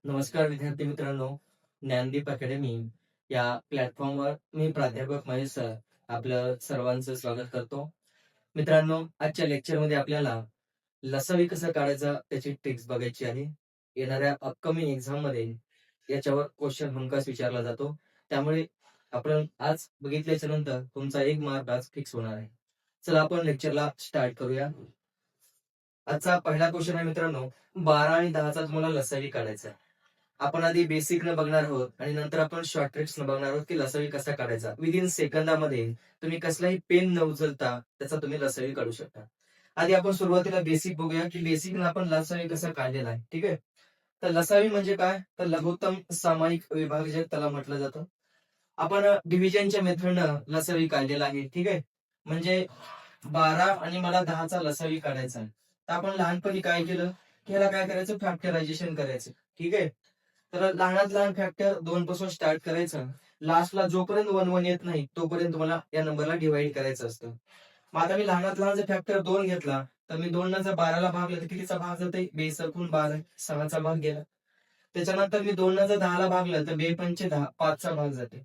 नमस्कार विद्यार्थी मित्रांनो, ज्ञानदीप अकॅडमी या प्लॅटफॉर्मवर मी प्राध्यापक महेश सर आपलं सर्वांचं स्वागत करतो. मित्रांनो, आजच्या लेक्चरमध्ये आपल्याला लसावी कसं काढायचा त्याची ट्रिक्स बघायची आहे. येणाऱ्या अपकमिंग एक्झाम मध्ये याच्यावर क्वेश्चन हमखास विचारला जातो. त्यामुळे आपण आज बघितल्याच्या नंतर तुमचा 1 मार्क आज फिक्स होणार आहे. चला आपण लेक्चरला स्टार्ट करूया. आजचा पहिला क्वेश्चन आहे मित्रांनो, 12 आणि 10चा तुम्हाला लसावी काढायचा आहे. आपण आधी बेसिक न बघणार आहोत आणि नंतर आपण शॉर्ट ट्रिक्स न बघणार आहोत की लसावी कसा काढायचा. विदिन सेकंदामध्ये तुम्ही कसलाही पेन न उचलता त्याचा तुम्ही लसावी काढू शकता. आधी आपण सुरुवातीला बेसिक बघूया की बेसिक आपण लसावी कसा काढलेला आहे. ठीक आहे. तर लसावी म्हणजे काय, तर लघुत्तम सामायिक विभाज्य त्याला म्हटलं जातं. आपण डिव्हिजनच्या मेथडनं लसावी काढलेला आहे. ठीक आहे. म्हणजे 12 आणि मला 10चा लसावी काढायचा आहे. तर आपण लहानपणी काय केलं की ह्याला काय करायचं, फॅक्टरायझेशन करायचं. ठीक आहे. तर लहानात लहान फॅक्टर 2 पासून स्टार्ट करायचं. लास्टला जोपर्यंत 1 1 येत नाही तोपर्यंत तुम्हाला या नंबरला डिवाइड करायचं असतं. मग आता मी लहानात लहान जर फॅक्टर 2 घेतला तर मी 2 जर 12ला भागलं तर कितीचा भाग जाते, 2 सकून 12 6चा भाग गेला. त्याच्यानंतर मी 2 जर 10ला भागलं तर 2 पंचे 10 5चा भाग जाते.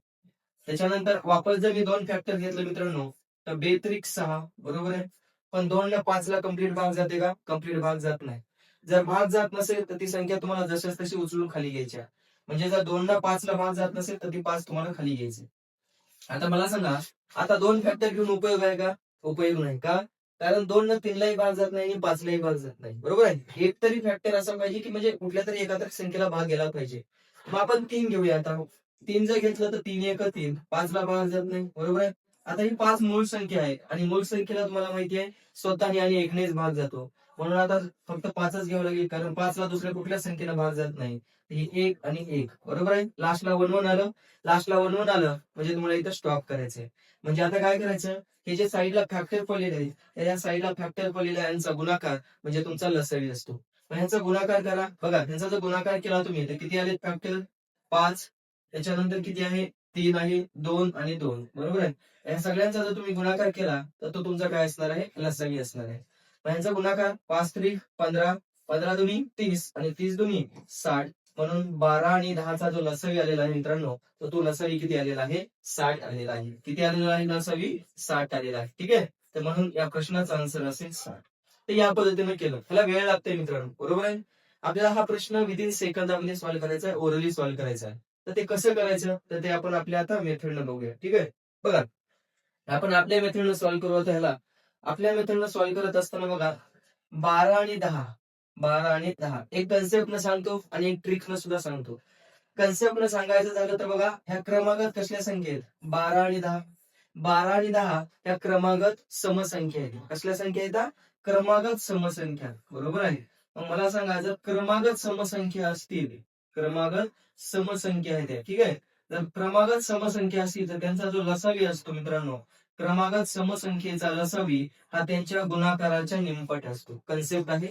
त्याच्यानंतर वापस जर मी 2 फॅक्टर घेतलं मित्रांनो तर 2 त्रिक 6 बरोबर आहे. पण 2 न 5ला कम्प्लीट भाग जाते का, कम्प्लीट भाग जात नाही. जर भाग जात नसेल तर ती संख्या तुम्हाला जशाच तशी उचलून खाली घ्यायची. म्हणजे जर 2 न 5ला भाग जात नसेल तर ती 5 तुम्हाला खाली घ्यायची. आता मला सांगा, आता 2 फॅक्टर घेऊन उपयोग आहे का, उपयोग नाही का, कारण 2 न 3लाही भाग जात नाही आणि 5लाही भाग जात नाही. बरोबर आहे. एक तरी फॅक्टर असा पाहिजे की म्हणजे कुठल्या तरी एका संख्येला भाग गेला पाहिजे. मग आपण 3 घेऊया. आता 3 जर घेतलं तर 3 1 3, 5ला भाग जात नाही. बरोबर आहे. आता ही 5 मूळ संख्या आहे आणि मूळ संख्येला तुम्हाला माहिती आहे स्वतःने आणि एकनेच भाग जातो. म्हणून आता फक्त 5च घ्यावं लागेल, कारण 5ला दुसऱ्या कुठल्या संख्येला भाग जात नाही. ही 1 आणि 1 बरोबर आहे. लास्टला 1 1 आलं, लास्टला 1 1 आलं म्हणजे तुम्हाला इथं स्टॉप करायचंय. म्हणजे आता काय करायचं, हे जे साईडला फॅक्टर पडलेले आहेत या साईडला फॅक्टर पडलेला यांचा गुणाकार म्हणजे तुमचा लसावी असतो. मग ह्यांचा गुणाकार करा. बघा ह्यांचा जर गुणाकार केला तुम्ही तर किती आले फॅक्टर, 5. त्याच्यानंतर किती आहे, 3 आहे, 2 आणि 2 बरोबर आहे. या सगळ्यांचा जर तुम्ही गुणाकार केला तर तो तुमचा काय असणार आहे, लसावी असणार आहे. मग ह्यांचा गुणाकार 5 त्रिक 15, 15 दुनी 30 आणि 30 दुनी 60. म्हणून 12 आणि 10चा जो लसावी आलेला आहे मित्रांनो, तर तो लसावी किती आलेला आहे, 60 आलेला आहे. किती आलेला आहे लसावी, 60 आलेला आहे. ठीक आहे. तर म्हणून या प्रश्नाचा आन्सर असेल 60. तर या पद्धतीने केलं, त्याला वेळ लागते मित्रांनो. बरोबर आहे. आपल्याला हा प्रश्न विदिन सेकंदामध्ये सॉल्व्ह करायचा आहे, ओरली सॉल्व्ह करायचा आहे. तर ते कसं करायचं, तर ते आपण आपल्या आता मेथडनं बघूया. ठीक आहे. बघा आपण आपल्या मेथडनं सॉल्व्ह करू. आता ह्याला आपल्या मेथडनं सॉल्व्ह करत असताना बघा 12 आणि 10, 12 आणि 10 एक कन्सेप्ट न सांगतो आणि एक ट्रिक न सुद्धा सांगतो. कन्सेप्ट न सांगायचं झालं तर बघा ह्या क्रमागत कसल्या संख्या आहेत, 12 आणि 10. 12 आणि 10 या क्रमागत समसंख्या आहेत. कसल्या संख्या आहेत, क्रमागत समसंख्या. बरोबर आहे. मग मला सांगा, जर क्रमागत समसंख्या असतील, क्रमागत समसंख्या आहेत ठीक आहे. जर क्रमागत समसंख्या असतील तर त्यांचा जो लसावी असतो मित्रांनो, क्रमागत समसंख्येचा लसावी हा त्यांच्या गुणाकाराच्या निमपट असतो. कन्सेप्ट आहे,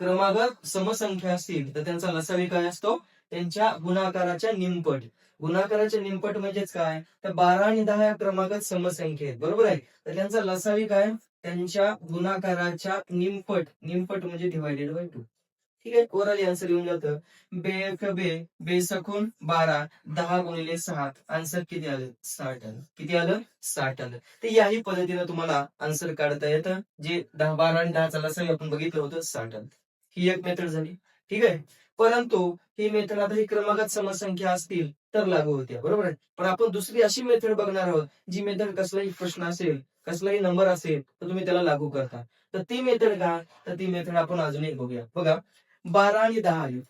क्रमागत समसंख्या असतील तर त्यांचा लसावी काय असतो, त्यांच्या गुणाकाराच्या निमपट. गुणाकाराच्या निमपट म्हणजेच काय, तर 12 आणि 10 या क्रमागत समसंख्या आहेत. बरोबर आहे. तर त्यांचा लसावी काय, त्यांच्या गुणाकाराच्या निमपट. निमपट म्हणजे डिवायडेड बाय 2. ठीक आहे. ओरली आन्सर येऊन जातं. बे एक बे, बे सकून 12, 10 गुणिले 7, आन्सर किती आलं, 60 आलं. किती आलं, 60 आलं. तर याही पद्धतीने तुम्हाला आन्सर काढता येतं. जे 10 12 आणि 10चा लसावी आपण बघितलं होतं, 60 आलं. ही एक मेथड झाली. ठीक आहे. परंतु ही मेथड आता ही क्रमागत समसंख्या असतील तर लागू होते. बरोबर आहे. पण आपण दुसरी अशी मेथड बघणार आहोत जी मेथड कसलाही प्रश्न असेल, कसलाही नंबर असेल तर तुम्ही त्याला लागू करता. तर ती मेथड का, तर ती मेथड आपण अजून एक बघूया. बघा 12 आणि 10 आली.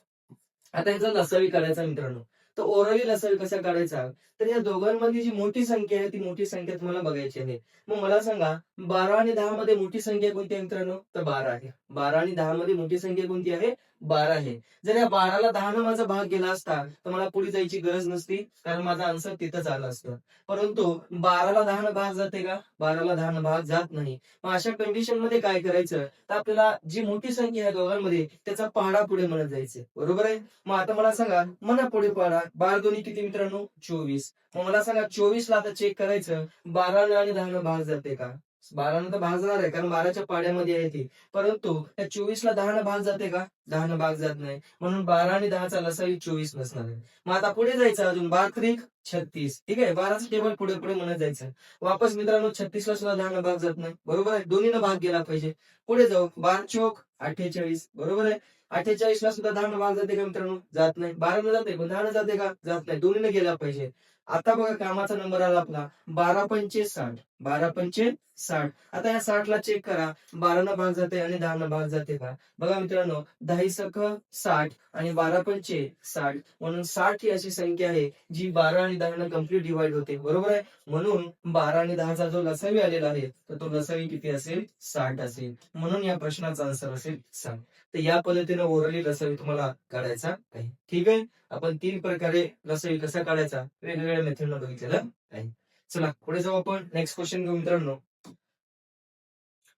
आता याचा लसावी काढायचा मित्रांनो. तर ओरली लसावी कसा काढायचा, तर या दोघांमध्ये जी मोठी संख्या आहे ती मोठी संख्या तुम्हाला बघायची आहे. मग मला सांगा 12 आणि 10 मध्ये मोठी संख्या कोणती आहे मित्रांनो, तर 12 आहे. 12 आणि 10 मध्ये मोठी संख्या कोणती आहे, 12 आहे. जर या 12ला 10 न माझा भाग गेला असता तर मला पुढे जायची गरज नसती, कारण माझा आन्सर तिथंच आला असतं. परंतु 12ला 10 न भाग जाते का, 12ला 10 न भाग जात नाही. मग अशा कंडिशन मध्ये काय करायचं, तर आपल्याला जी मोठी संख्या आहे दोघांमध्ये त्याचा पहाडा पुढे म्हणत जायचं. बरोबर आहे. मग आता मला सांगा, म्हणा पुढे पहाडा, 12 दोन्ही किती मित्रांनो, 24. मग मला सांगा 24ला आता चेक करायचं 12 आणि 10 न भाग जाते का, 12 तर भागणार आहे, कारण 12च्या पाड्यामध्ये आहे ती. परंतु त्या 24ला 10 भाग जाते का? 10 भाग जात नाही. म्हणून 12 आणि 10चा लसावी 24 नसणार आहे. मग आता पुढे जायचं अजून 12 त्रिक 36. ठीक आहे. 12चं टेबल पुढे पुढे म्हणत जायचं. वापस मित्रांनो 36ला सुद्धा 10 भाग जात नाही. बरोबर आहे. दोन्हीनं भाग गेला पाहिजे. पुढे जाऊ 12 चोक 48. बरोबर आहे. 48ला सुद्धा 10 भाग जाते का मित्रांनो? जात नाही. 12 जाते पण 10 जाते का? जात नाही. दोन्हीनं गेला पाहिजे. आता बघा कामाचा नंबर आला आपला 12 पंचे 60. 12 पंचे 60. आता या 60ला चेक करा. 12 भाग जाते आणि 10 भाग जाते का? बघा मित्रांनो 10 सख 60 आणि 12 पंचे 60. म्हणून 60 ही अशी संख्या आहे जी 12 आणि 10 कम्प्लीट डिवाइड होते. बरोबर आहे. म्हणून 12 आणि 10चा जो लसावी आलेला आहे तर तो लसावी किती असेल? 60 असेल. म्हणून या प्रश्नाचा आन्सर असेल 60. तर या पद्धतीने ओरली लसावी तुम्हाला काढायचा आहे. ठीक आहे. आपण 3 प्रकारे लसावी कसा काढायचा वेगवेगळ्या मेथडनं बघितलेलं आहे. चला पुढे जाऊ आपण. नेक्स्ट क्वेश्चन घेऊ मित्रांनो.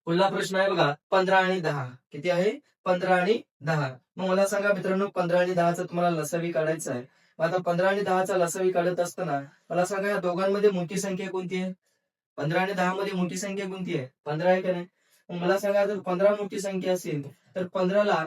पुढला प्रश्न आहे बघा 15 आणि 10. किती आहे? 15 आणि 10. मग मला सांगा मित्रांनो 15 आणि 10चा तुम्हाला लसावी काढायचा आहे. मग आता 15 आणि 10चा लसावी काढत असताना मला सांगा या दोघांमध्ये मोठी संख्या कोणती आहे? 15 आणि 10 मध्ये मोठी संख्या कोणती आहे? 15 आहे का नाही? मग मला सांगा जर 15 मोठी संख्या असेल तर 15ला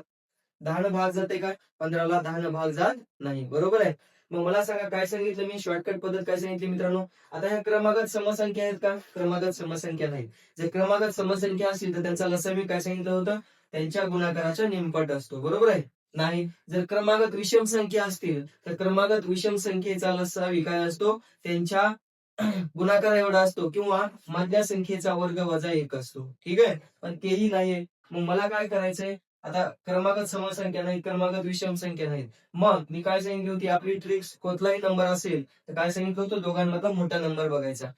10 भाग जाते का? 15ला 10 भाग जात नाही. बरोबर आहे. मग मला सांगा काय सांगितलं मी? शॉर्टकट पद्धत काय सांगितली मित्रांनो? आता ह्या क्रमागत समसंख्या आहेत का? क्रमागत समसंख्या नाहीत. जर क्रमागत समसंख्या असतील तर त्यांचा लसावी काय सांगितलं होतं? त्यांच्या गुणाकाराच्या निमपट असतो. बरोबर आहे. नाही जर क्रमागत विषम संख्या असतील तर क्रमागत विषम संख्येचा लसावी काय असतो? त्यांच्या गुणाकार एवढा असतो किंवा मधल्या संख्येचा वर्ग वजा 1 असतो. ठीक आहे. पण तेही नाहीये. मग मला काय करायचंय? आता क्रमागत समसंख्या नाही, क्रमागत विषम संख्या नाहीत. मग मी काय सांगितली होती आपली ट्रिक्स कुठलाही नंबर असेल तर काय सांगितलं होतं? दोघांमधला मोठा नंबर बघायचा.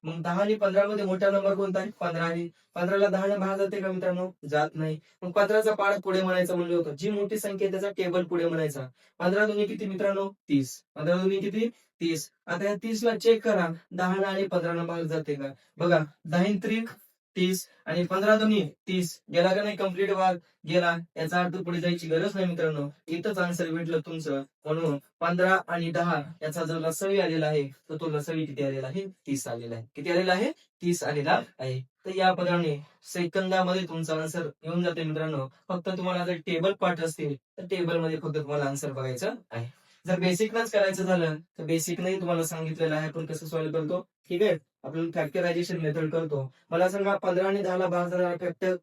मग 10 आणि 15 मध्ये मोठा नंबर कोणता आहे? 15 आहे. 15ला 10 भाग जाते का मित्रांनो? जात नाही. मग 15चा पाढ पुढे म्हणायचं म्हणलं होतं. जी मोठी संख्या आहे त्याचा टेबल पुढे म्हणायचा. 15 दुनी किती मित्रांनो? 30. 15 दुनी किती? 30. आता या 30ला चेक करा 10 आणि 15 भाग जाते का? बघा 10 त्रिक 30 आणि 15 दुनी 30. गेला का नाही कम्प्लीट भाग? गेला. याचा अर्थ पुढे जायची गरज नाही मित्रांनो. इथंच आन्सर भेटलं तुमचं. म्हणून 15 आणि 10 याचा जो लसावी आलेला आहे तर तो लसावी किती आलेला आहे? 30 आलेला आहे. किती आलेला आहे? 30 आलेला आहे. तर या पदाने सेकंदामध्ये तुमचा आन्सर येऊन जाते मित्रांनो. फक्त तुम्हाला जर टेबल पाठ असतील तर टेबलमध्ये फक्त तुम्हाला आन्सर बघायचं आहे. जर बेसिकनच करायचं झालं तर बेसिकनही तुम्हाला सांगितलेलं आहे आपण कसं सॉल्व्ह करतो. ठीक आहे. आपण फॅक्टरायझेशन मेथड करतो. मला सांगा 15 आणि 10ला भाग जाणारा फॅक्टर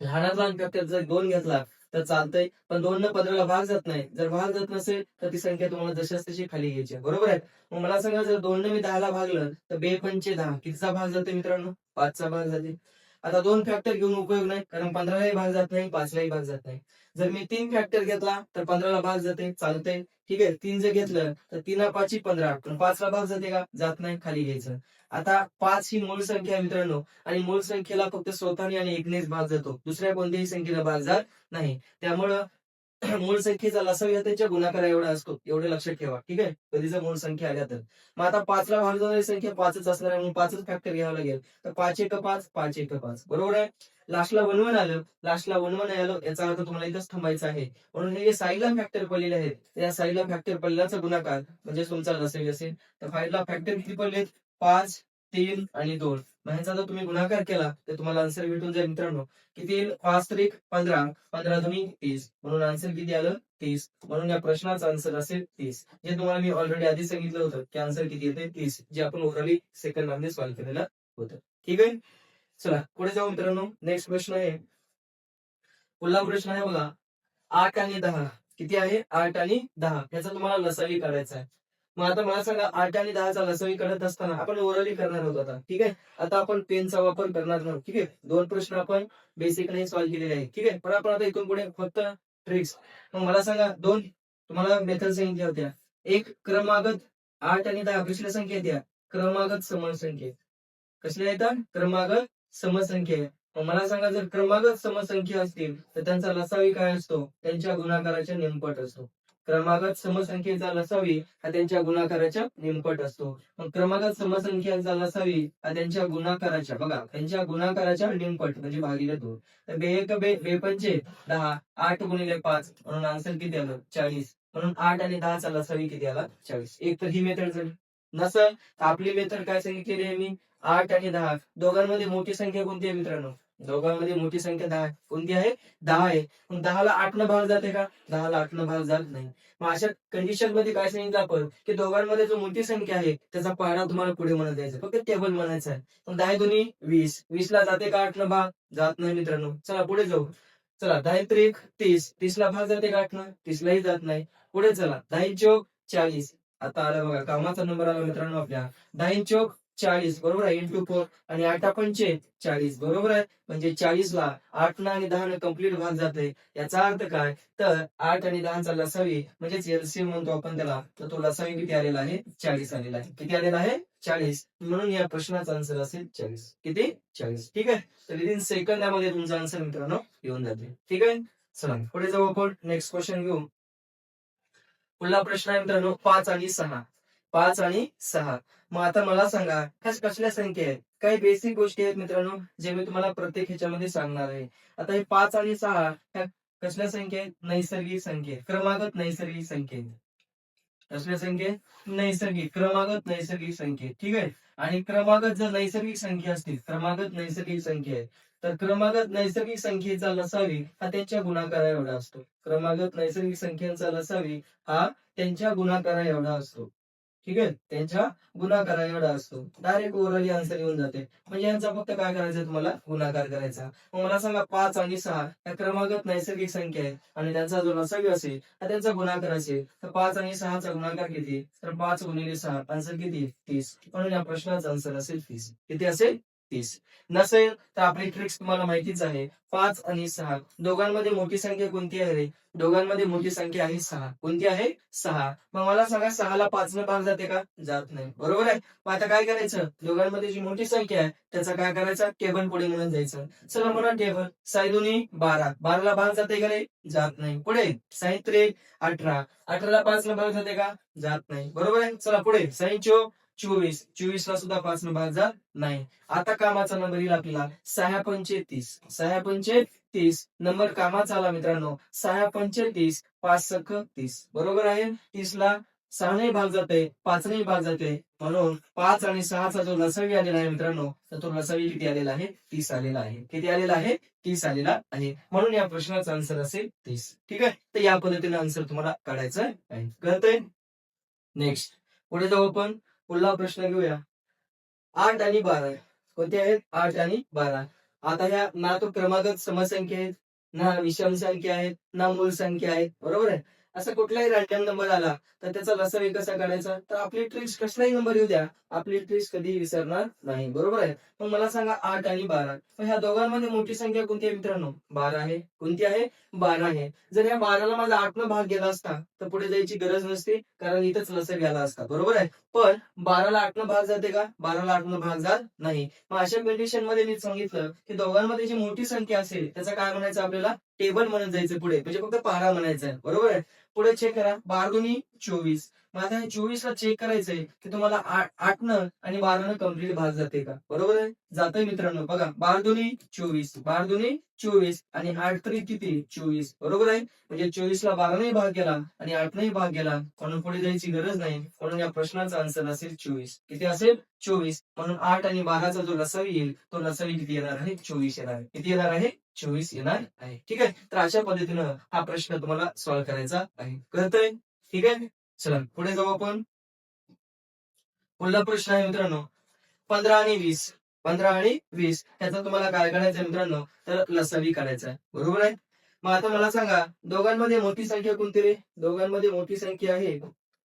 लहानात लहान फॅक्टर जर 2 घेतला तर चालतंय. पण 2 न 15ला भाग जात नाही. जर भाग जात नसेल तर ती संख्या तुम्हाला जशाच तशी खाली घ्यायची आहे. बरोबर आहे. मग मला सांगा जर 2 ने मी 10ला भागलं तर 2 पंचे 10. कितीचा भाग जाते मित्रांनो? 5चा भाग जाते. आता 2 फॅक्टर घेऊन उपयोग नाही कारण 15लाही भाग जात नाही, 5लाही भाग जात नाही. जर मी 3 फॅक्टर घेतला तर 15ला भाग जाते, चालतंय. ठीक आहे. 3 जर घेतलं तर 3 5 15. पण 5ला भाग जाते का? जात नाही, खाली घ्यायचं. आता 5 ही मूळ संख्या आहे मित्रांनो आणि मूळ संख्येला फक्त स्वतःने आणि एकनेच भाग जातो. दुसऱ्या कोणत्याही संख्येला भाग जात नाही. त्यामुळं मूळ संख्येचा लसावी हा त्यांच्या गुणाकारा एवढा असतो. एवढे लक्षात ठेवा. ठीक आहे. कधी जर मूळ संख्या आल्या तर. मग आता 5ला भाग जाणारी संख्या 5च असणार आहे म्हणून 5च फॅक्टर घ्यावं लागेल. तर 5 एक 5, 5 एक 5. बरोबर आहे. लास्टला 1 आलं. लास्टला 1 आलं याचा अर्थ तुम्हाला इथंच थांबायचं आहे. म्हणून हे जे साईडला फॅक्टर पडलेले आहेत त्या साईडला फॅक्टर पडल्याचा गुणाकार म्हणजे तुमचा लसावी असेल. तर साईडला फॅक्टर किती पडलेत? 5, 3 आणि 2. मग ह्याचा जर तुम्ही गुणाकार केला तर तुम्हाला आन्सर भेटून जाईल मित्रांनो. किती येईल? 5 त्रिक 15, 15 दुनी 30. म्हणून आन्सर किती आलं? 30. म्हणून या प्रश्नाचा आन्सर असेल 30. जे तुम्हाला मी ऑलरेडी आधी सांगितलं होतं की आन्सर किती येते? 30. जे आपण ओरली सेकंड मध्ये सॉल्व्ह केलेलं होतं. ठीक आहे. चला पुढे जाऊ मित्रांनो. नेक्स्ट प्रश्न आहे. पुढला प्रश्न आहे बघा 8 आणि 10. किती आहे? 8 आणि 10. याचा तुम्हाला लसावी काढायचा आहे. मग आता मला सांगा 8 आणि 10चा लसावी काढत असताना आपण ओरली करणार आहोत आता. ठीक आहे. आता आपण पेनचा वापर करणार नाही. ठीक आहे. 2 प्रश्न आपण बेसिकली सॉल्व्ह केलेले आहेत. ठीक आहे. पण आपण आता इथून पुढे फक्त ट्रिक्स. मग मला सांगा 2 तुम्हाला मेथड सांगितल्या होत्या. एक क्रमागत 8 आणि 10 कसल्या संख्या आहेत या? क्रमागत समसंख्या. कसल्या येतात? क्रमागत समसंख्या. मग मला सांगा जर क्रमागत समसंख्या असतील तर त्यांचा लसावी काय असतो? त्यांच्या गुणाकाराच्या निमपट असतो. क्रमागत समसंख्येचा लसावी हा त्यांच्या गुणाकाराच्या निमपट असतो. मग क्रमागत समसंख्यांचा लसावी हा त्यांच्या गुणाकाराच्या बघा त्यांच्या गुणाकाराच्या निमपट म्हणजे भागिले 2. तर बे एक बे पंचे 10, 8 गुणिले 5 म्हणून आन्सर किती आलं? 40. म्हणून 8 आणि 10चा लसावी किती आला? 40. एक तर ही मेथड झाली. नसेल तर आपली मेथड काय सांगितलेली आहे मी, 8 आणि 10 दोघांमध्ये मोठी संख्या कोणती आहे मित्रांनो, दोघांमध्ये मोठी संख्या 10 आहे. कोणती आहे, 10 आहे. मग 10ला 8 न भाग जाते का, 10ला 8 न भाग जात नाही. मग अशा कंडिशन मध्ये काय सांगितलं आपण, की दोघांमध्ये जो मोठी संख्या आहे त्याचा पाढा तुम्हाला पुढे म्हणत द्यायचा, फक्त टेबल म्हणायचं आहे. मग 10 दुनी 20, 20 ला जाते का 8 न भाग, जात नाही मित्रांनो. चला पुढे जाऊ. चला 10 त्रिक 30, 30 ला भाग जाते का 8 न, 30 लाही जात नाही. पुढे चला 10 चौक 40, आता आला बघा कामाचा नंबर आला मित्रांनो आपल्या. 10 चौक 40 बरोबर आहे, इंटू 4 आणि 8 पंचे 40 बरोबर आहे. म्हणजे 40 ला 8 न आणि 10 न कंप्लीट भाग जाते. याचा अर्थ काय, तर 8 आणि 10 चा लसावी म्हणजेच एलसीएम म्हणतो आपण त्याला, तर तो लसावी किती आलेला आहे, 40 आलेला आहे. किती आलेला आहे, 40. म्हणून या प्रश्नाचा आन्सर असेल 40. किती, 40. ठीक आहे. तर विदिन सेकंदामध्ये तुमचा आन्सर मित्रांनो येऊन जाते. ठीक आहे. चला पुढे जाऊ आपण, नेक्स्ट क्वेश्चन घेऊ. पुढला प्रश्न आहे मित्रांनो 5 आणि 6. 5 आणि 6. मग आता मला सांगा कसल्या संख्या आहेत. काही बेसिक गोष्टी आहेत मित्रांनो, जे मी तुम्हाला प्रत्येक ह्याच्यामध्ये सांगणार आहे. आता हे 5 आणि 6 ह्या कसल्या संख्या आहेत, नैसर्गिक संख्या आहेत, क्रमागत नैसर्गिक संख्या आहेत. कसल्या संख्या आहेत, नैसर्गिक, क्रमागत नैसर्गिक संख्या आहेत. ठीक आहे. आणि क्रमागत जर नैसर्गिक संख्या असतील, क्रमागत नैसर्गिक संख्या आहे, तर क्रमागत नैसर्गिक संख्येचा लसावी हा त्यांच्या गुणाकारा एवढा असतो. क्रमागत नैसर्गिक संख्यांचा लसावी हा त्यांच्या गुणाकारा एवढा असतो. ठीक आहे, त्यांच्या गुणाकारा एवढा असतो. डायरेक्ट ओरली आन्सर येऊन जाते. म्हणजे यांचा फक्त काय करायचं, तुम्हाला गुणाकार करायचा. मग मला सांगा 5 आणि 6 या क्रमागत नैसर्गिक संख्या आहेत आणि त्यांचा जो लसावी असेल हा त्यांचा गुणाकार असेल, तर 5 आणि 6 चा गुणाकार किती, तर 5 गुणिले 6 आन्सर किती, 30. म्हणून या प्रश्नाचा आन्सर असेल 30. किती असेल, 30. नसेल तर आपली ट्रिक्स तुम्हाला माहितीच आहे. 5 आणि 6 दोघांमध्ये मोठी संख्या कोणती आहे रे, दोघांमध्ये मोठी संख्या आहे 6. कोणती आहे, 6. मग मला सांगा 6 ला 5 न भाग जाते का, जात नाही. बरोबर आहे. मग आता काय करायचं, दोघांमध्ये जी मोठी संख्या आहे त्याचा काय करायचा, टेबल पुढे म्हणून जायचं. चला म्हणा टेबल, 6 दुनी 12, 12 ला भाग जाते का रे, जात नाही. पुढे 6 त्रिक 18, 18 ला 5 न भाग जाते का, जात नाही. बरोबर आहे. चला पुढे 6 चौक 24, 24 ला सुद्धा 5 न भाग जात नाही. आता कामाचा नंबर येईल आपल्याला 6 पंचे 30, 6 पंचे 30 नंबर कामाचा आला मित्रांनो. 6 पंचे 30, 5 सख 30 बरोबर आहे. 30 ला 6 नाही भाग जाते, 5 नाही भाग जाते, म्हणून 5 आणि 6 चा जो लसावी आलेला आहे मित्रांनो, तर तो लसावी किती आलेला आहे, 30 आलेला आहे. किती आलेला आहे, 30 आलेला आहे. म्हणून या प्रश्नाचा आन्सर असेल 30. ठीक आहे. तर या पद्धतीने आन्सर तुम्हाला काढायचं आहे. कळतंय. नेक्स्ट पुढे जाऊ आपण, पुढला प्रश्न घेऊया. 8 आणि 12 कोणते आहेत, 8 आणि 12. आता ह्या ना तो क्रमागत समसंख्या आहेत, ना विषम संख्या आहेत, ना मूळ संख्या आहेत. बरोबर आहे. असा कुठलाही रँडम नंबर आला तर त्याचा लसावी कसा काढायचा, तर आपली ट्रिक्स कसलाही नंबर येऊ द्या, आपली ट्रिक्स कधीही विसरणार नाही. बरोबर आहे. मग मला सांगा 8 आणि 12, मग ह्या दोघांमध्ये मोठी संख्या कोणती आहे मित्रांनो, 12 आहे. कोणती आहे, 12 आहे. जर या 12ला माझा 8 न भाग गेला असता तर पुढे जायची गरज नसते, कारण इथंच लसावी आला असता. बरोबर आहे. पण 12ला 8 न भाग जाते का, 12ला 8 न भाग जात नाही. मग अशा कंडिशन मध्ये मी सांगितलं की दोघांमध्ये जी मोठी संख्या असेल त्याचा काय म्हणायचं आपल्याला, टेबल म्हणत जायचं पुढे, म्हणजे फक्त पाढा म्हणायचा आहे. बरोबर आहे. पुढे चेक करा, 12 दुनी 24. मग आता 24 ला चेक करायचंय की तुम्हाला 8 न आणि 12 न कम्प्लीट भाग जाते का. बरोबर आहे, जातोय मित्रांनो. बघा 12 दुनी 24, 12 दुनी 24 आणि 8 तरी किती, 24. बरोबर आहे. म्हणजे 24 ला 12 नाही भाग गेला आणि 8 नाही भाग गेला, म्हणून पुढे जायची गरज नाही. म्हणून या प्रश्नाचा आन्सर असेल 24. किती असेल, 24. म्हणून 8 आणि 12चा जो लसावी येईल तो लसावी किती येणार आहे, 24 येणार आहे. किती येणार आहे, 24 येणार आहे. ठीक आहे. तर अशा पद्धतीनं हा प्रश्न तुम्हाला सॉल्व्ह करायचा आहे. कळतंय. ठीक आहे. चला पुढे जाऊ आपण. पुढला प्रश्न आहे मित्रांनो 15 आणि 20. 15 आणि 20 त्याचा तुम्हाला काय करायचं मित्रांनो, तर लसावी काढायचा आहे. बरोबर आहे. मग आता मला सांगा दोघांमध्ये मोठी संख्या कोणती रे, दोघांमध्ये मोठी संख्या आहे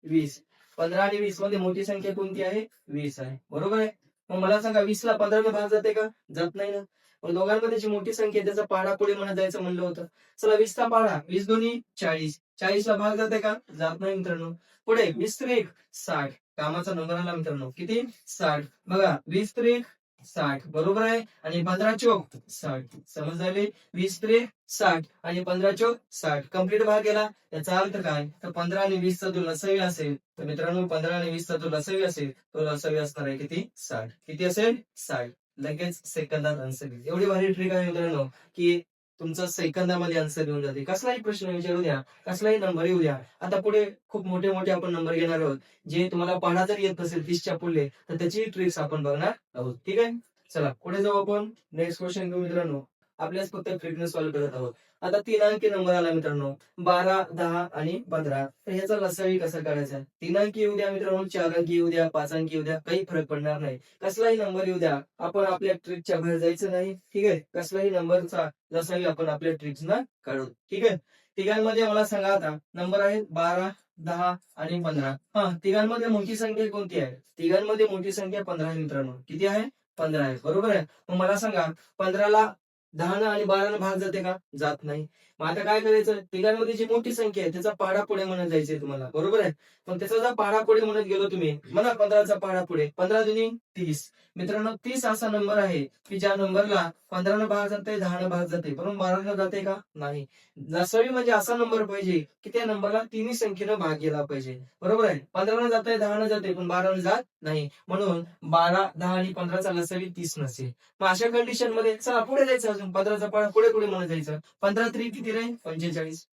20. 15 आणि 20 मध्ये मोठी संख्या कोणती आहे, 20 आहे. बरोबर आहे. मग मला सांगा 20 ला 15 ने भाग जाते का, जात नाही ना. मग दोघांमध्ये जी मोठी संख्या आहे त्याचा पाढा पुढे म्हणत जायचं म्हणलं होतं. चला 20 चा पाढा, 20 दोन्ही 40, 40 ला भाग जाते का, जात नाही मित्रांनो. पुढे 20 त्रिक 60, कामाचा नंबर आला मित्रांनो, किती, 60. बघा 20 त्रिक 60 बरोबर आहे. आणि 15 चौक 60, समज झाली. 20 त्रिक 60 आणि 15 चौक 60 कम्प्लीट भाग गेला. याचा अर्थ काय, तर 15 आणि 20 चा जो लसावी असेल, तर मित्रांनो 15 आणि 20 चा जो लसावी असेल तो लसावी असणार आहे किती, 60. किती असेल, 60. लगेच सेकंदात आन्सर येईल. एवढी भारी ट्रिक आहे मित्रांनो की तुमचा सेकंदामध्ये आन्सर येऊन जाते. कसलाही प्रश्न विचारू द्या, कसलाही नंबर येऊ द्या. आता पुढे खूप मोठे मोठे आपण नंबर घेणार आहोत. जे तुम्हाला पहाडा जर येत नसेल 30च्या पुढले, तर त्याची ट्रिक्स आपण बघणार आहोत. ठीक आहे. चला पुढे जाऊ आपण. नेक्स्ट क्वेश्चन घेऊ मित्रांनो. आपल्याच फक्त ट्रिकने सॉल्व्ह करत आहोत. आता 3 अंकी नंबर आला मित्रांनो. 12, 10 आणि 15. तर ह्याचा लसावी कसा काढायचा? 3 अंकी येऊ द्या मित्रांनो, 4 अंकी येऊ द्या, 5 अंकी येऊ द्या, काही फरक पडणार नाही. कसलाही नंबर येऊ द्या, आपण आपल्या ट्रिकच्या बाहेर जायचं नाही. ठीक आहे. कसलाही नंबरचा लसावी आपण आपल्या ट्रिक्सना काढू. ठीक आहे. तिघांमध्ये मला सांगा आता नंबर आहेत 12, 10 आणि 15. तिघांमध्ये मोठी संख्या कोणती आहे? तिघांमध्ये मोठी संख्या 15 आहे मित्रांनो. किती आहे? 15 आहे. बरोबर आहे. मग मला सांगा 15ला 10 आणि 12 भाग जाते का? जात नाही. मग आता काय करायचं? तिघांमध्ये जी मोठी संख्या आहे त्याचा पाढा पुढे म्हणत जायचंय तुम्हाला. बरोबर आहे. मग त्याचा जर पाढा पुढे म्हणत गेलो तुम्ही, म्हणा 15चा पाढा पुढे. 15 दुनी 30. मित्रांनो 30 असा नंबर आहे की ज्या नंबरला 15 भाग जाते, 10 भाग जाते, पण 12 जाते का? नाही. लसावी म्हणजे असा नंबर पाहिजे की त्या नंबरला तिन्ही संख्येनं भाग गेला पाहिजे. बरोबर आहे. 15 जाते, 10 जाते, पण 12 जात नाही. म्हणून 12, 10 आणि 15चा लसावी 30 नसेल. मग अशा कंडिशन मध्ये चला पुढे जायचं, अजून 15चा पाढा पुढे पुढे म्हणत जायचं. 15 3 किती रे? 45.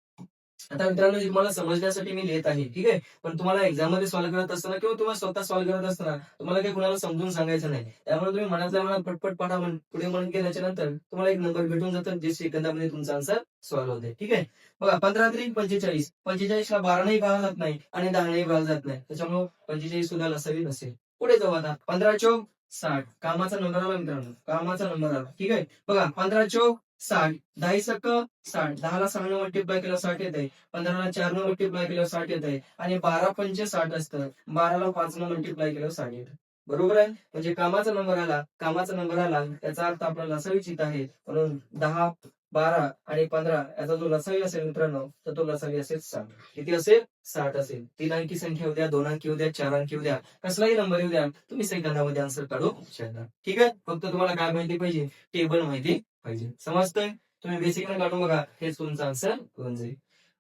आता मित्रांनो हे मला समजण्यासाठी मी लिहित आहे. ठीक आहे. पण तुम्हाला एक्झाम मध्ये सॉल्व्ह करत असताना किंवा तुम्हाला स्वतः सॉल्व्ह करत असताना तुम्हाला काही कुणाला समजून सांगायचं नाही. त्यामुळे तुम्ही मनातल्या मनात पटपट पाठा पुढे म्हणून गेल्याच्या नंतर तुम्हाला एक नंबर भेटून जातात, जे सेकंदामध्ये तुमचा आन्सर सॉल्व्ह होते. ठीक आहे. बघा 15 3 45. 45ला 12 नाही भाग जात नाही आणि 10 नाही भाग जात नाही. त्याच्यामुळे 45 सुद्धा लसावी नसेल. पुढे जाऊ आता. 15 चौक 60. कामाचा नंबर आला मित्रांनो. कामाचा नंबर आला. ठीक आहे. बघा 15 चौक 60. 10 सक्क 60. 10ला 6 मल्टिप्लाय केलं 60 येत आहे. 15ला 4 मल्टिप्लाय केलं 60 येत आहे. आणि 12 पंचे 60 असतं. 12ला 5 मल्टिप्लाय केलं 60 येतं. बरोबर आहे. म्हणजे कामाचा नंबर आला. कामाचा नंबर आला याचा अर्थ आपल्याला लसावीच येत आहे. म्हणून 10, 12 आणि 15 याचा जो लसावी असेल मित्रांनो, तर तो लसावी असेल 60. किती असेल? 60 असेल. 3 अंकी संख्या येऊ द्या, 2 अंकी येऊ द्या, 4 अंकी येऊ द्या, कसलाही नंबर येऊ द्या, तुम्ही सेकंदामध्ये आन्सर काढू शकता. ठीक आहे. फक्त तुम्हाला काय माहिती पाहिजे? टेबल माहिती पाहिजे. समजतंय? तुम्ही बेसिक काढून बघा, हेच तुमचा आन्सर होऊन जाईल.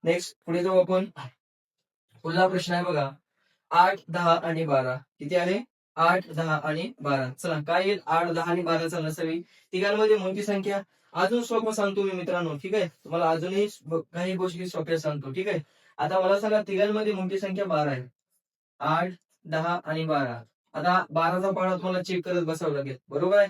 नेक्स्ट पुढे जाऊ आपण. पुढला प्रश्न आहे बघा. 8, 10 आणि 12. किती आहे? 8, 10 आणि 12. चला काय येईल? 8, 10 आणि 12चा लसावी. तिघांमध्ये मोठी संख्या. अजून सोपं सांगतो मी मित्रांनो. ठीक आहे. तुम्हाला अजूनही काही गोष्टी सोप्या सांगतो. ठीक आहे. आता मला सांगा तिघांमध्ये मोठी संख्या 12 आहे. 8, 10 आणि 12. आता 12चा पाढा तुम्हाला चेक करत बसावं लागेल. बरोबर आहे.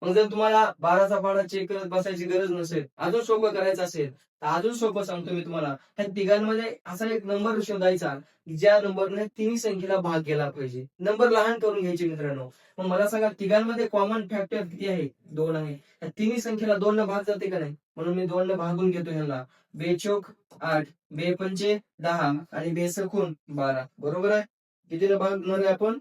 मग जर तुम्हाला 12चा पाढा चेक करत बसायची गरज नसेल, अजून सोपं करायचं असेल, तर अजून सोपं सांगतो मी तुम्हाला. त्या तिघांमध्ये असा एक नंबर शोधायचा ज्या नंबरने तिन्ही संख्येला भाग गेला पाहिजे. नंबर लहान करून घ्यायचे मित्रांनो. मग मला सांगा तिघांमध्ये कॉमन फॅक्टर किती आहे? 2 आहे. त्या तिन्ही संख्येला 2 न भाग जाते का नाही? म्हणून मी 2 न भागून घेतो ह्याला. 2 चोक 8, 2 पंचे 10 आणि 2 सखून 12. बरोबर आहे. कितीला भागणार आहे आपण?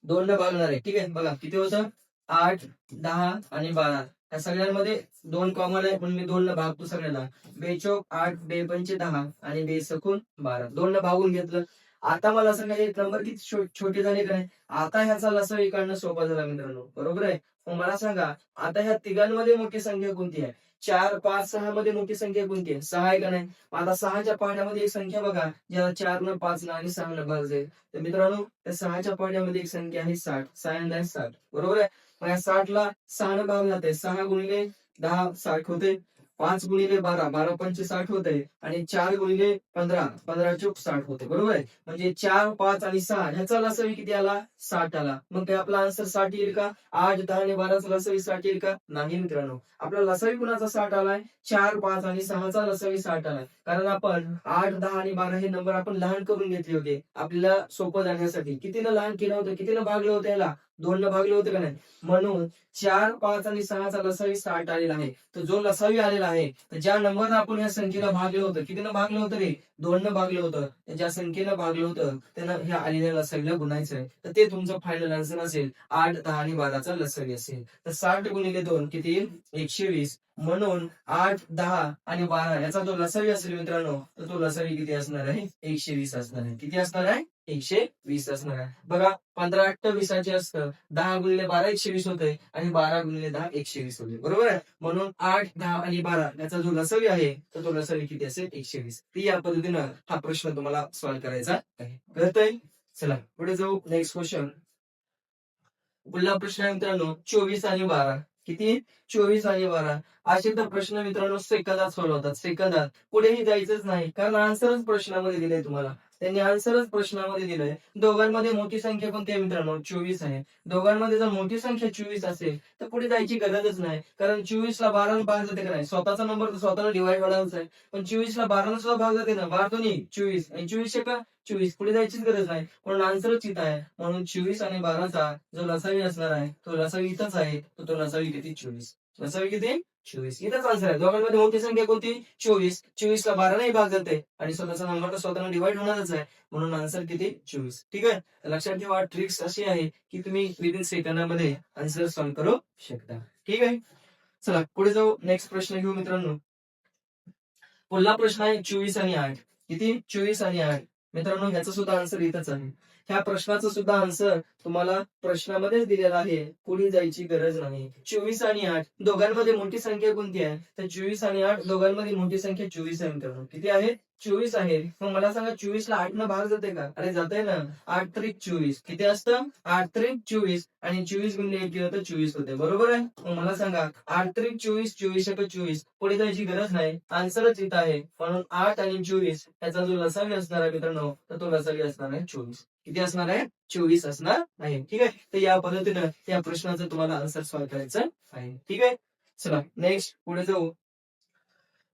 2 न भागणार आहे. ठीक आहे. बघा किती होतं? 8, 10 आणि 12. या सगळ्यांमध्ये 2 कॉमन आहे, पण मी 2 न भागतो सगळ्याला. 2 चोक 8, 2 पंचे 10 आणि 2 सखून 12. 2 न भागून घेतलं. आता मला सांगा हे नंबर किती छोटे झाले का नाही? आता ह्याचा लसावी काढणं सोपं झालं मित्रांनो. बरोबर आहे. मग मला सांगा आता ह्या तिघांमध्ये मोठी संख्या कोणती आहे? 4, 5, 6 मध्ये मोठी संख्या कोणती आहे? 6 आहे का नाही? आता 6च्या पाढ्यामध्ये एक संख्या बघा, ज्याला 4 न 5 न आणि 6 न भाग जाईल. तर मित्रांनो त्या 6च्या पाढ्यामध्ये एक संख्या आहे 60. 6 60. बरोबर आहे. मग या 60ला 6 न भाग जाते. 6 गुणिले 10 60 होते. 5 गुणिले 12 12 पंचे 60 होते. आणि 4 गुणिले 15 15 चोक 60 होते. बरोबर आहे. म्हणजे 4, 5 आणि 6 ह्याचा लसावी किती आला? 60 आला. मग काय आपला आन्सर 60 येईल का? 8, 10 आणि 12चा लसावी 60 येईल का? नाही मित्रांनो. आपला लसावी कुणाचा 60 आलाय? 4, 5 आणि 6चा लसावी 60 आलाय. कारण आपण 8, 10 आणि 12 हे नंबर आपण लहान करून घेतले होते आपल्याला सोपं जाण्यासाठी. कितीनं लहान केलं होतं? कितीनं भागलं होतं याला? 2 न भागलं होतं का नाही? म्हणून 4, 5 आणि 6चा लसावी 60 आलेला आहे. तर जो लसावी आलेला आहे, तर ज्या नंबरनं आपण या संख्येला भागलं होतं, कितीनं भागलं होतं रे? 2 न भागलं होतं. ज्या संख्येनं भागलं होतं त्यानं ह्या आलेल्या लसावीला गुणायचं आहे. तर ते तुमचं फायनल आन्सर असेल. 8, 10 आणि 12चा लसावी असेल. तर 60 गुणिले 2 किती येईल? 120. म्हणून 8, 10 आणि 12 याचा जो लसावी असेल मित्रांनो, तर तो लसावी किती असणार आहे? 120 असणार आहे. किती असणार आहे? 120 असणार आहे. बघा 15 8 20 असतं. 10 गुणिले 12 120 होते आणि 12 गुणिले 10 120 होते. बरोबर आहे. म्हणून 8, 10 आणि 12 याचा जो लसावी आहे, तर तो लसावी किती असेल? 120. ती या पद्धतीनं हा प्रश्न तुम्हाला सॉल्व्ह करायचा आहे. कळतंय? चला पुढे जाऊ. Next question. पुढला प्रश्न आहे मित्रांनो 24 आणि 12. किती 24 आणि 12 असे तर प्रश्न मित्रांनो सेकंदात सोडवतात, सेकंदात. पुढेही जायचंच नाही कारण आन्सरच प्रश्नामध्ये दिलंय तुम्हाला. त्यांनी आन्सरच प्रश्नामध्ये दिलंय. दोघांमध्ये मोठी संख्या कोणती आहे मित्रांनो? 24 आहे. दोघांमध्ये जर मोठी संख्या 24 असेल तर पुढे जायची गरजच नाही. कारण 24 ला 12 भाग जाते का नाही? स्वतःचा नंबर तर स्वतःला डिवाइड करायचा आहे. पण 24 ला 12 सुद्धा भाग जाते ना? 12 दोन्ही 24 आणि 24 का 24 पुढे जायचीच गरज नाही. म्हणून आन्सरच इथं आहे. म्हणून 24 आणि 12चा जो लसावी असणार आहे तो लसावी इथंच आहे. तो लसावी किती? 24. लसावी किती? 24. इथंच आन्सर आहे. दोघांमध्ये मोठी संख्या कोणती? 24. 24 ला 12 नाही भाग जाते आणि स्वतःचा नंबर तर स्वतःला डिवाइड होणारच आहे. म्हणून आन्सर किती? 24. ठीक आहे. लक्षात ठेवा ट्रिक्स अशी आहे की तुम्ही विदिन सेकंदामध्ये आन्सर सॉल्व्ह करू शकता. ठीक आहे. चला पुढे जाऊ. नेक्स्ट प्रश्न घेऊ मित्रांनो. पुढला प्रश्न आहे 24 आणि 8. किती? 24 आणि 8. मित्रांनो ह्याचा सुद्धा आन्सर इथंच आहे. ह्या प्रश्नाचा सुद्धा आन्सर तुम्हाला प्रश्नामध्येच दिलेला आहे. पुढे जायची गरज नाही. 24 आणि 8 दोघांमध्ये मोठी संख्या कोणती आहे? तर 24 आणि 8 दोघांमध्ये मोठी संख्या 24 आहे मित्रांनो. किती आहे? 24 आहे. मग मला सांगा 24 ला 8 न भाग जाते का? अरे जाते ना. 8 त्रिक 24. किती असतं? 8 त्रिक 24 आणि 24 गुणिले 1 केलं तर 24 होते. बरोबर आहे? मग मला सांगा 8 त्रिक 24, 24 एक 24. पुढे जायची गरज नाही. आन्सरच इथं आहे. म्हणून 8 आणि 24 याचा जो लसावी असणार आहे मित्रांनो तर तो लसावी असणार आहे 24. किती असणार आहे? 24 असणार आहे. ठीक आहे. तर या पद्धतीनं या प्रश्नाचं तुम्हाला आन्सर सॉल्व्ह करायचं आहे. ठीक आहे. चला नेक्स्ट पुढे जाऊ.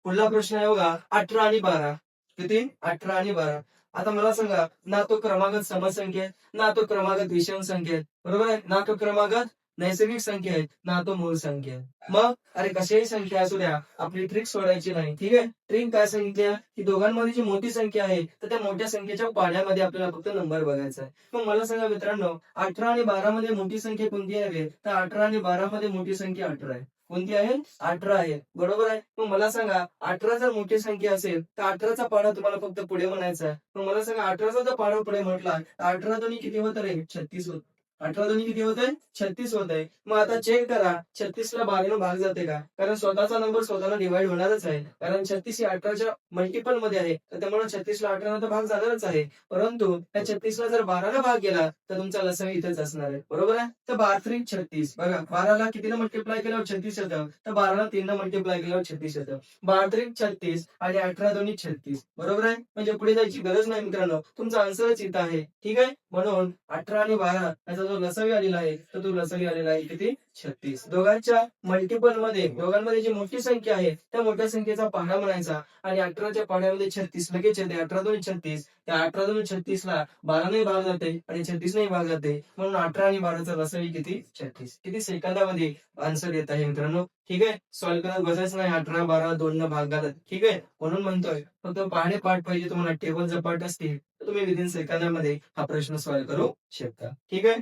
पुढला प्रश्न आहे बघा 18 आणि 12. किती? 18 आणि 12. आता मला सांगा ना तो क्रमागत समसंख्या आहे, ना तो क्रमागत विषम संख्या आहे. बरोबर आहे? ना तो क्रमागत नैसर्गिक संख्या आहे, ना तो मूळ संख्या आहे. मग अरे कशाही संख्या असू द्या आपली ट्रिक सोडायची नाही. ठीक आहे. ट्रिक काय सांगितल्या की दोघांमध्ये जी मोठी संख्या आहे तर त्या मोठ्या संख्येच्या पाड्यामध्ये आपल्याला फक्त नंबर बघायचा आहे. मग मला सांगा मित्रांनो 18 आणि 12 मध्ये मोठी संख्या कोणती आहे? तर 18 आणि 12 मध्ये मोठी संख्या 18 आहे. कोणती आहे? 18 आहे. बरोबर आहे. मग मला सांगा 18 जर मोठी संख्या असेल तर 18चा पाढा तुम्हाला फक्त पुढे म्हणायचा आहे. मग मला सांगा 18चा जर पाढा पुढे म्हटला तर 18 दोन्ही किती होत रे? 36 होत. 18 दोन्ही किती होत आहे? 36 होत आहे. मग आता चेक करा 36 ला 12 भाग जाते का? कारण स्वतःचा नंबर स्वतःला डिवाइड होणारच आहे. कारण 36 ही 18च्या मल्टिपल मध्ये आहे. तर त्यामुळे 36 ला 18 तर भाग जाणारच आहे. परंतु त्या 36 ला जर 12 भाग गेला तर तुमचा लसावी इथेच असणार आहे. बरोबर आहे. तर 12 त्रिक 36. बघा 12 ला कितीनं मल्टिप्लाय केल्यावर 36 येतं. तर 12 ला 3 मल्टिप्लाय केल्यावर 36 येतं. 12 त्रिक 36 आणि 18 दोन्ही 36. बरोबर आहे. म्हणजे पुढे जायची गरज नाही मित्रांनो. तुमचा आन्सरच इथं आहे. ठीक आहे. म्हणून 18 आणि 12 याचा जो लसावी आलेला आहे तर तो लसावी आलेला आहे किती? 36. दोघांच्या मल्टिपल मध्ये दोघांमध्ये जी मोठी संख्या आहे त्या मोठ्या संख्येचा पाढा म्हणायचा आणि 18च्या पाढ्यामध्ये 36 लगेच येते. 18 दोन्ही 36. त्या 18 दोन्ही 36 ला 12 नाही भाग जाते आणि 36 नाही भाग जाते. म्हणून 18 आणि 12चा लसावी किती? 36. किती सेकंदामध्ये आन्सर येत आहे मित्रांनो. ठीक आहे. सॉल्व्ह करत बसायचं नाही. 18 12 2 न भाग घालत. ठीक आहे. म्हणून म्हणतोय फक्त पाढे पाठ पाहिजे तुम्हाला. टेबल जर पाठ असतील तर तुम्ही विदिन सेकंदामध्ये हा प्रश्न सॉल्व्ह करू शकता. ठीक आहे.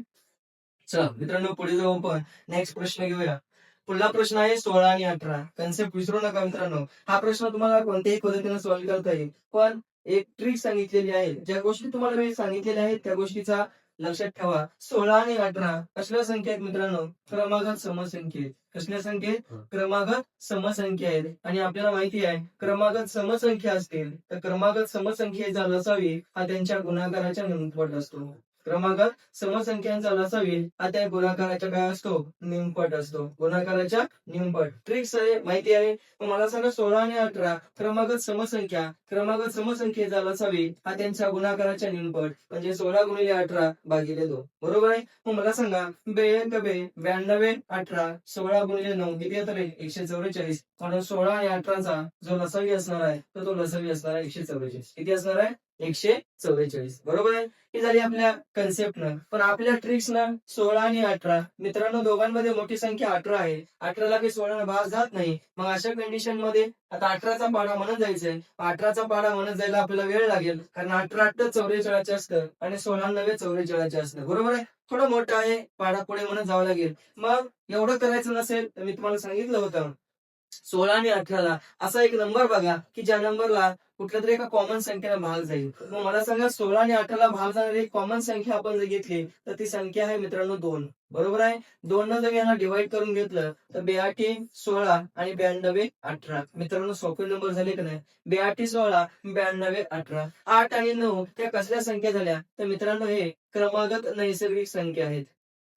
चला मित्रांनो पुढे जाऊ आपण नेक्स्ट प्रश्न घेऊया. पुढला प्रश्न आहे 16 आणि 18. कन्सेप्ट विसरू नका मित्रांनो. हा प्रश्न तुम्हाला कोणत्याही पद्धतीने सॉल्व्ह करता येईल. पण एक ट्रिक सांगितलेली आहे. ज्या गोष्टी तुम्हाला मी सांगितलेल्या आहेत त्या गोष्टीचा लक्षात ठेवा. 16 आणि 18 कसल्या संख्या आहेत मित्रांनो? क्रमागत समसंख्या आहेत. कसल्या संख्या आहेत? क्रमागत समसंख्या आहेत. आणि आपल्याला माहिती आहे क्रमागत समसंख्या असतील तर क्रमागत समसंख्येचा लसावी हा त्यांच्या गुणाकाराच्या निमपट असतो. क्रमागत समसंख्यांचा लसावी हा त्या गुणाकाराच्या काय असतो? निमपट असतो. गुणाकाराच्या निमपट. ट्रिक्स आहे माहिती आहे. मग मला सांगा 16 आणि 18 क्रमागत समसंख्या. क्रमागत समसंख्येचा लसावी हा त्यांच्या गुणाकाराच्या निमपट म्हणजे 16 गुणिले 18 भागिले 2. बरोबर आहे. मग मला सांगा 92 18 16 गुणिले 9 किती येतं रे? 144. म्हणून 16 आणि 18चा जो लसावी असणार आहे तर तो लसावी असणार आहे 144. किती असणार आहे? 144. बरोबर आहे. ही झाली आपल्या कन्सेप्टनं. पण आपल्या ट्रिक्सनं 16 आणि 18 मित्रांनो दोघांमध्ये मोठी संख्या 18 आहे. 18ला काही 16 भाग जात नाही. मग अशा कंडिशन मध्ये आता 18चा पाढा म्हणत जायचंय. 18चा पाढा म्हणत जायला आपल्याला वेळ लागेल कारण 18 8 44 असतं आणि 16 9 44 असतं. बरोबर आहे. थोडं मोठं आहे. पाढा पुढे म्हणत जावं लागेल. मग एवढं करायचं नसेल तर मी तुम्हाला सांगितलं होतं 16 आणि 18ला असा एक नंबर बघा की ज्या नंबरला कुठल्या तरी एका कॉमन संख्येला भाग जाईल. मग मला सांगा 16 आणि 18ला भाग जाणारी एक कॉमन संख्या आपण जर घेतली तर ती संख्या आहे मित्रांनो 2. बरोबर आहे. 2 न जर यांना डिवाइड करून घेतलं तर 82 16 आणि 92 18. मित्रांनो सोपे नंबर झाले का नाही? 82 16 92 18. 8 आणि 9 त्या कसल्या संख्या झाल्या? तर मित्रांनो हे क्रमागत नैसर्गिक संख्या आहेत.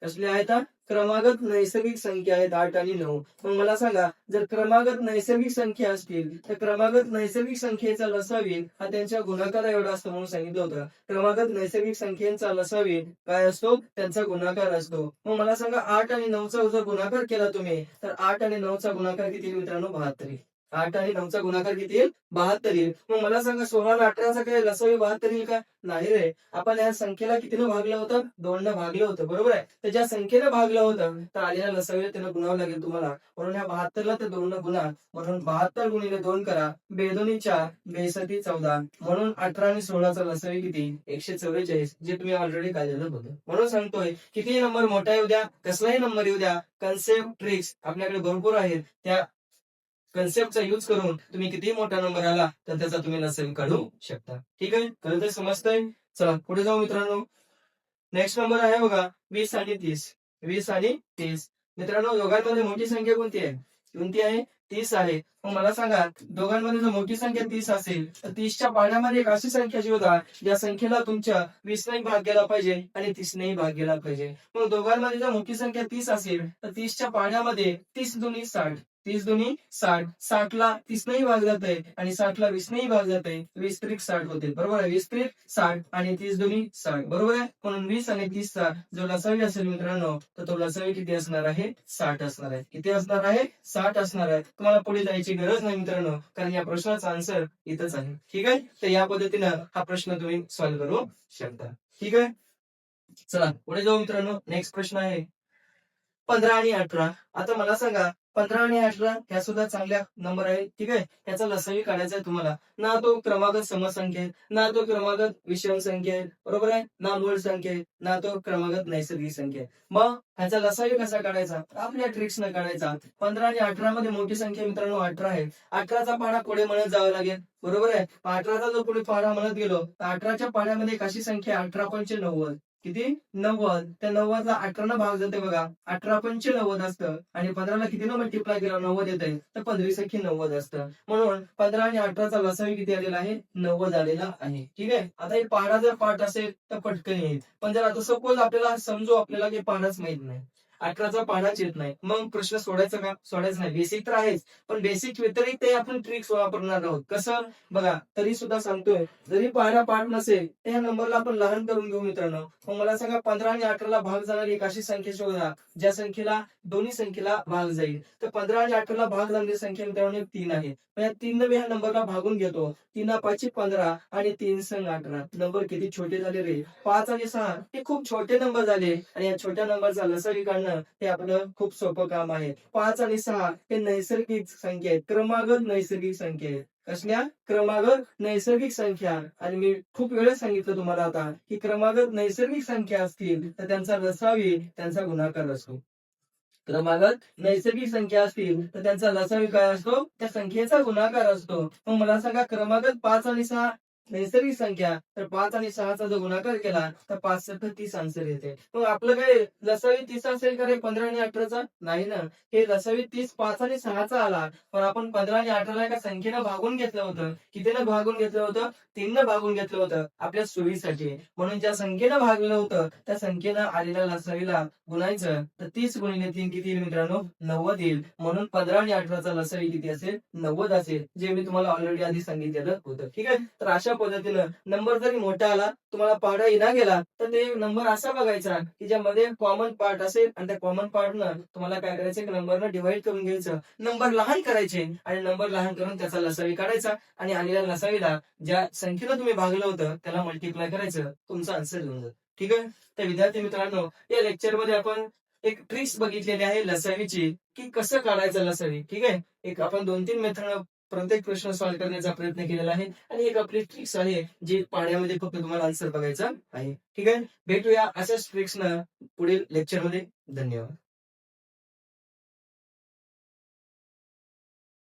कसले आहेत हा? क्रमागत नैसर्गिक संख्या आहेत 8 आणि 9. मग मला सांगा, जर क्रमागत नैसर्गिक संख्या असतील तर क्रमागत नैसर्गिक संख्येचा लसावी हा त्यांच्या गुणाकारा एवढा असतो म्हणून सांगितलं होतं. क्रमागत नैसर्गिक संख्येचा लसावी काय असतो? त्यांचा गुणाकार असतो. मग मला सांगा 8 आणि 9चा जर गुणाकार केला तुम्ही तर 8 आणि 9चा गुणाकार किती येईल मित्रांनो? 72 येईल. 8 आणि 9चा गुणाकार किती येईल? 72 येईल. मग मला सांगा 16 आणि 18चा काय लसावी 72 येईल का? नाही रे. आपण या संख्येला कितीनं भागलं होतं? 2 न भागलं होतं, बरोबर आहे. तर ज्या संख्येनं भागलं होतं तर आलेल्या लसावीला त्यानं गुणावं लागेल तुम्हाला. म्हणून ह्या 72ला तर 2 न गुणा, म्हणून 72 गुणिले 2 करा. बेदोनी 4, बेसती 14, म्हणून 18 आणि 16चा लसावी किती? 144, जे तुम्ही ऑलरेडी काढलेलं होतं. म्हणून सांगतोय कितीही नंबर मोठा येऊ द्या, कसलाही नंबर येऊ द्या, कन्सेप्ट ट्रिक्स आपल्याकडे भरपूर आहेत. त्या कन्सेप्टचा यूज करून तुम्ही किती मोठा नंबर आला तर त्याचा तुम्ही लसावी काढू शकता. ठीक आहे, कळलं तर समजतंय. चला पुढे जाऊ मित्रांनो. नेक्स्ट नंबर आहे बघा 20 आणि 30. 20 आणि 30 मित्रांनो, दोघांमध्ये मोठी संख्या कोणती आहे? कोणती आहे? 30 आहे. मग मला सांगा, दोघांमध्ये जर मोठी संख्या 30 असेल तर 30च्या पाड्यामध्ये एक अशी संख्या शोधा ज्या संख्येला तुमच्या 20 ने भाग गेला पाहिजे आणि 30 ने भाग गेला पाहिजे. मग दोघांमध्ये जर मोठी संख्या 30 असेल तर 30च्या पाड्यामध्ये 30 दुनी 60, 30 दुनी 60, 60ला 30 नेही भाग जाते आणि 60ला 20 नेही भाग जाते. 20 त्रिक 60 होते, बरोबर आहे. 20 त्रिक 60 आणि 30 दुनी 60, बरोबर आहे. म्हणून 20 आणि 30चा जो लसावी असेल मित्रांनो तर तो लसावी किती असणार आहे? 60 असणार आहे. किती असणार आहे? 60 असणार आहे. तुम्हाला पुढे जायची गरज नाही मित्रांनो, कारण या प्रश्नाचा आन्सर इथंच आहे. ठीक आहे, तर या पद्धतीनं हा प्रश्न तुम्ही सॉल्व्ह करू शकता. ठीक आहे, चला पुढे जाऊ मित्रांनो. नेक्स्ट प्रश्न आहे 15 आणि 18. आता मला सांगा 15 आणि 18 ह्या सुद्धा चांगल्या नंबर आहेत. ठीक आहे, त्याचा लसावी काढायचा आहे तुम्हाला. ना तो क्रमागत समसंख्या आहे, ना तो क्रमागत विषम संख्या आहे, बरोबर आहे, ना मूळ संख्या आहे, ना तो क्रमागत नैसर्गिक संख्या आहे. मग ह्याचा लसावी कसा काढायचा? आपल्या ट्रिक्स न काढायचा. 15 आणि 18 मध्ये मोठी संख्या मित्रांनो 18 आहे. 18चा पाढा पुढे म्हणत जावं लागेल, बरोबर आहे. 18चा जर पुढे पाढा म्हणत गेलो तर 18च्या पाढ्यामध्ये कशी संख्या? 18 पंचे 90. किती? 90. त्या 90ला 18 भाग जाते बघा. 18 पंचे 90 असतं आणि 15ला कितीनं मल्टिप्लाय केलं 90 येते तर 15 90 असतं. म्हणून 15 आणि 18चा लसावी किती आलेला आहे? 90 आलेला आहे. ठीक आहे, आता हे पाढा जर पाठ असेल तर पटकन येईल. पण जर आता सपोज आपल्याला समजू आपल्याला की पाढाच माहित नाही, 18चा पाढाच येत नाही, मग प्रश्न सोडायचा का? सोडायचं नाही. बेसिक तर आहेच, पण बेसिक व्यतिरिक्त आपण ट्रिक्स वापरणार आहोत. कसं? बघा, तरी सुद्धा सांगतोय, जरी पाढा पाठ नसेल त्या नंबरला आपण लहान करून घेऊ मित्रांनो. मग मला सांगा 15 आणि 18ला भाग जाणारी एक अशी संख्या शोधा ज्या संख्येला दोन्ही संख्येला भाग जाईल. तर 15 आणि 18ला भाग जाणारी संख्या मित्रांनो 3 आहे. मग या 3 ह्या नंबरला भागून घेतो. 3 5 15 आणि 3 संग 18. नंबर किती छोटे झाले रे. 5 आणि 6 हे खूप छोटे नंबर झाले आणि या छोट्या नंबरचा लसावी काढणं हे आपलं खूप सोपं काम आहे. 5 आणि 6 हे नैसर्गिक संख्या आहेत, क्रमागत नैसर्गिक संख्या आहेत. कसल्या? क्रमागत नैसर्गिक संख्या. आणि मी खूप वेळेस सांगितलं तुम्हाला आता की क्रमागत नैसर्गिक संख्या असतील तर त्यांचा लसावी त्यांचा गुणाकार असतो. क्रमागत नैसर्गिक संख्या असतील तर त्यांचा लसावी काय असतो? त्या संख्येचा गुणाकार असतो. मग मला सांगा क्रमागत 5 आणि 6 नैसर्गिक संख्या, तर 5 आणि 6चा जर गुणाकार केला तर 5 7 30 आन्सर येते. मग आपलं काय लसावी 30 असेल का रे 15 आणि 18चा? नाही ना, हे लसावी 30 5 आणि 6चा आला, पण आपण 15 आणि 18ला एका संख्येनं भागून घेतलं होतं. कितीनं भागून घेतलं होतं? 3 न भागून घेतलं होतं आपल्या सोयीसाठी. म्हणून ज्या संख्येनं भागलं होतं त्या संख्येनं आलेल्या लसावीला गुणायचं, तर 30 गुणिले 3 किती येईल मित्रांनो? 90 येईल. म्हणून 15 आणि 18चा लसावी किती असेल? 90 असेल, जे मी तुम्हाला ऑलरेडी आधी सांगितलेलं होतं. ठीक आहे, तर अशा पद्धतीनं नंबर जरी मोठा आला, तुम्हाला पाढा येणा गेला तर ते नंबर असा बघायचा की ज्यामध्ये कॉमन पार्ट असेल आणि त्या कॉमन पार्टनं तुम्हाला काय करायचं? नंबरनं डिवाइड करून घ्यायचं, नंबर लहान करायचे आणि नंबर लहान करून त्याचा लसावी काढायचा आणि आलेल्या लसावीला ज्या संख्येनं तुम्ही भागलं होतं त्याला मल्टिप्लाय करायचं, तुमचा आन्सर येऊन जातो. ठीक आहे, तर विद्यार्थी मित्रांनो, या लेक्चर मध्ये आपण एक ट्रिक्स बघितलेली आहे लसावीची की कसं काढायचं लसावी. ठीक आहे, एक आपण 2-3 मेथड प्रत्येक प्रश्न सॉल्व्ह करण्याचा प्रयत्न केलेला आहे आणि एक आपली ट्रिक्स आहे जी पाढ्यामध्ये फक्त तुम्हाला आन्सर बघायचा आहे. ठीक आहे, भेटूया अशाच ट्रिक्सनं पुढील लेक्चरमध्ये. धन्यवाद.